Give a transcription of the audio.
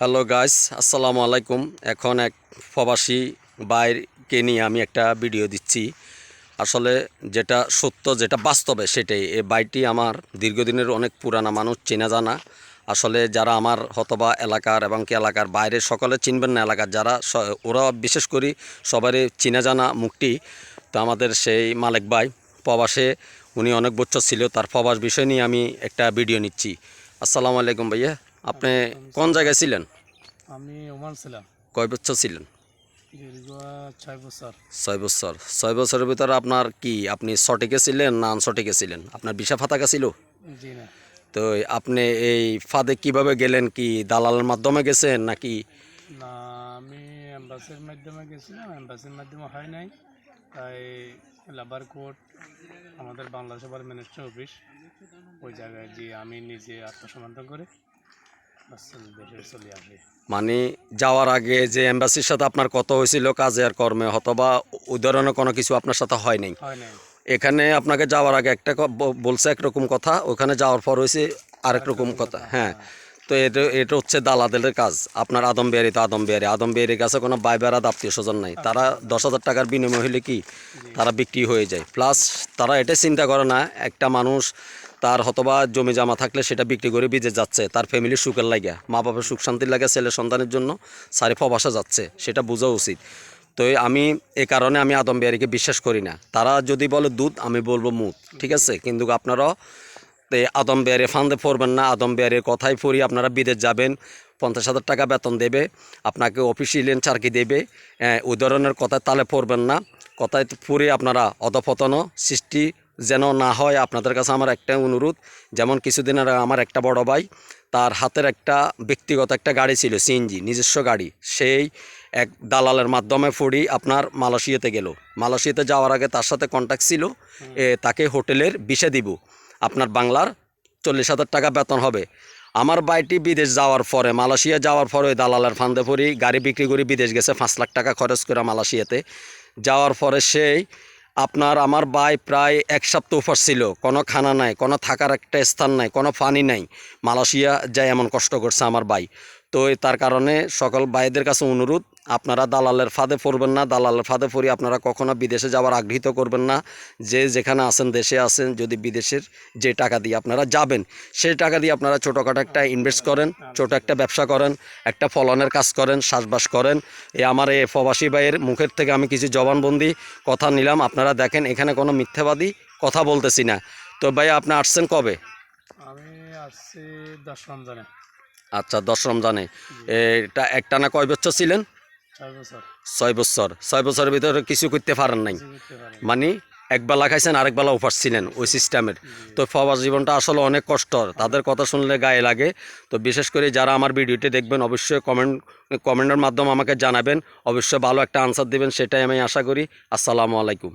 Hello guys, আসসালামু আলাইকুম। এখন এক প্রবাসী ভাইকে নিয়ে আমি একটা ভিডিও দিচ্ছি। আসলে যেটা সত্য, যেটা বাস্তবে সেটাই। এই ভাইটি আমার দীর্ঘদিনের অনেক পুরানা মানুষ, চেনা জানা। আসলে যারা আমার হতবা এলাকার এবং কি এলাকার বাইরে সকলে চিনবেন না, এলাকার যারা ওরা বিশেষ করে সবারই চেনা জানা মুখটি। তো আমাদের সেই মালিক ভাই প্রবাসে, উনি অনেক বছর ছিল, তার প্রবাস বিষয় নিয়ে আমি একটা ভিডিও নিচ্ছি। আসসালামু আলাইকুম ভাইয়া, আপনি কোন জায়গায় ছিলেন? আমি ওমান ছিলাম কয় বছর ছিলেন? দীর্ঘ 6 বছর। 6 বছর। 6 বছরের ভিতরে আপনার কি, আপনি সঠিকে ছিলেন না আনসঠিকে ছিলেন? আপনার ভিসা ফাতাকা ছিল? জি না। তো আপনি এই ফাঁদে কিভাবে গেলেন? কি দালালের মাধ্যমে গেছেন নাকি? না, আমি এম্বাসির মাধ্যমে গেছিলাম, এম্বাসির মাধ্যমে হয় নাই। তাই লেবার কোর্ট, আমাদের বাংলাদেশ সবার মিনিস্ট্রি অফিস, ওই জায়গায় গিয়ে আমি নিজে আত্মসমর্পণ করে দেশে চলে আসি। মানে যাওয়ার আগে যে এম্বাসির সাথে আপনার কথা হয়েছিল কাজে আর কর্মে, অথবা ওই ধরনের কোনো কিছু আপনার সাথে হয় নাই? হয় নাই। এখানে আপনাকে যাওয়ার আগে একটা বলছে একরকম কথা, ওখানে যাওয়ার পর হয়েছে আরেক রকম কথা। হ্যাঁ, হ্যাঁ। তো এটা হচ্ছে দালালের কাজ। আপনার আদমবিহারি তো আদমবিহারির কাছে কোনো বাইবেরাদ আত্মীয় স্বজন নাই। তারা 10,000 টাকার বিনিময় হলে কি তারা বিক্রি হয়ে যায়। প্লাস তারা এটা চিন্তা করে না, একটা মানুষ তার হতবা জমি জমা থাকলে সেটা বিক্রি করে বিদেশ যাচ্ছে তার ফ্যামিলির সুখের লাগে, মা বাবার সুখ শান্তির লাগে, ছেলে সন্তানের জন্য সারি প্রবাসে যাচ্ছে, সেটা বোঝা উচিত। তো আমি এই কারণে আমি আদমবিহারিকে বিশ্বাস করি না। তারা যদি বলে দুধ, আমি বলবো মুদ, ঠিক আছে? কিন্তু আপনারাও আদমবিহারি ফান্দে পড়বেন না। আদমবিহারির কথাই পড়ি আপনারা বিদেশ যাবেন, 50,000 টাকা বেতন দেবে, আপনাকে অফিসিয়াল চাকরি দেবে, ওই ধরনের কথায় তালে পড়বেন না। কথায় পড়ে আপনারা অধপতন সৃষ্টি যেন না হয়। আপনাদের কাছে আমার একটা অনুরোধ, যেমন কিছুদিন আগে আমার একটা বড় ভাই, তার হাতের একটা ব্যক্তিগত একটা গাড়ি ছিল, সিএনজি নিজস্ব গাড়ি, সেই এক দালালের মাধ্যমে পড়ি আপনার মালয়েশিয়াতে গেল। মালয়েশিয়াতে যাওয়ার আগে তার সাথে কন্ট্যাক্ট ছিল, তাকে হোটেলের ভিসা দিব, আপনার বাংলার 40,000 টাকা বেতন হবে। আমার ভাইটি বিদেশ যাওয়ার পরে, মালয়েশিয়া যাওয়ার পরে ওই দালালের ফান্দে পড়ি গাড়ি বিক্রি করে বিদেশ গেছে 5 লাখ টাকা খরচ করে মালয়েশিয়াতে। যাওয়ার পরে সেই আপনার আমার ভাই প্রায় 1 সপ্তাহ উপর ছিল, কোনো খানা নাই, কোনো থাকার একটা স্থান নাই, কোনো পানি নাই। মালয়েশিয়া যায় এমন কষ্ট করছে আমার ভাই। তো তার কারণে সকল ভাইদের কাছে অনুরোধ, আপনারা দালালের ফাঁদে পড়বেন না। দালালের ফাঁদে পড়ি আপনারা কখনো বিদেশে যাওয়ার আগ্রহিত করবেন না। যে যেখানে আছেন, দেশে আছেন, যদি বিদেশের যে টাকা দিয়ে আপনারা যাবেন, সেই টাকা দিয়ে আপনারা ছোটোখাটো একটা ইনভেস্ট করেন, ছোটো একটা ব্যবসা করেন, একটা ফলনের কাজ করেন, চাষবাস করেন। আমার এই প্রবাসী ভাইয়ের মুখের থেকে আমি কিছু জবানবন্দি কথা নিলাম। আপনারা দেখেন, এখানে কোনো মিথ্যাবাদী কথা বলতেছি না। তো ভাই, আপনি আসছেন কবে? আমি আসছি 10 রমজানে। আচ্ছা, 10 রমজানে। এটা একটানা কয় বছর ছিলেন? 6 বছর। 6 বছর। 6 বছরের ভিতরে কিছু করতে পারেন নাই? কিছু করতে পারি। মানে একবেলা খাইছেন, আরেক বেলা উপাস ছিলেন ওই সিস্টেমের। তো প্রবাস জীবনটা আসলে অনেক কষ্টর, তাদের কথা শুনলে গায়ে লাগে। তো বিশেষ করে যারা আমার ভিডিওটি দেখবেন, অবশ্যই কমেন্টের মাধ্যমে আমাকে জানাবেন, অবশ্যই ভালো একটা আনসার দেবেন, সেটাই আমি আশা করি। আসসালামু আলাইকুম।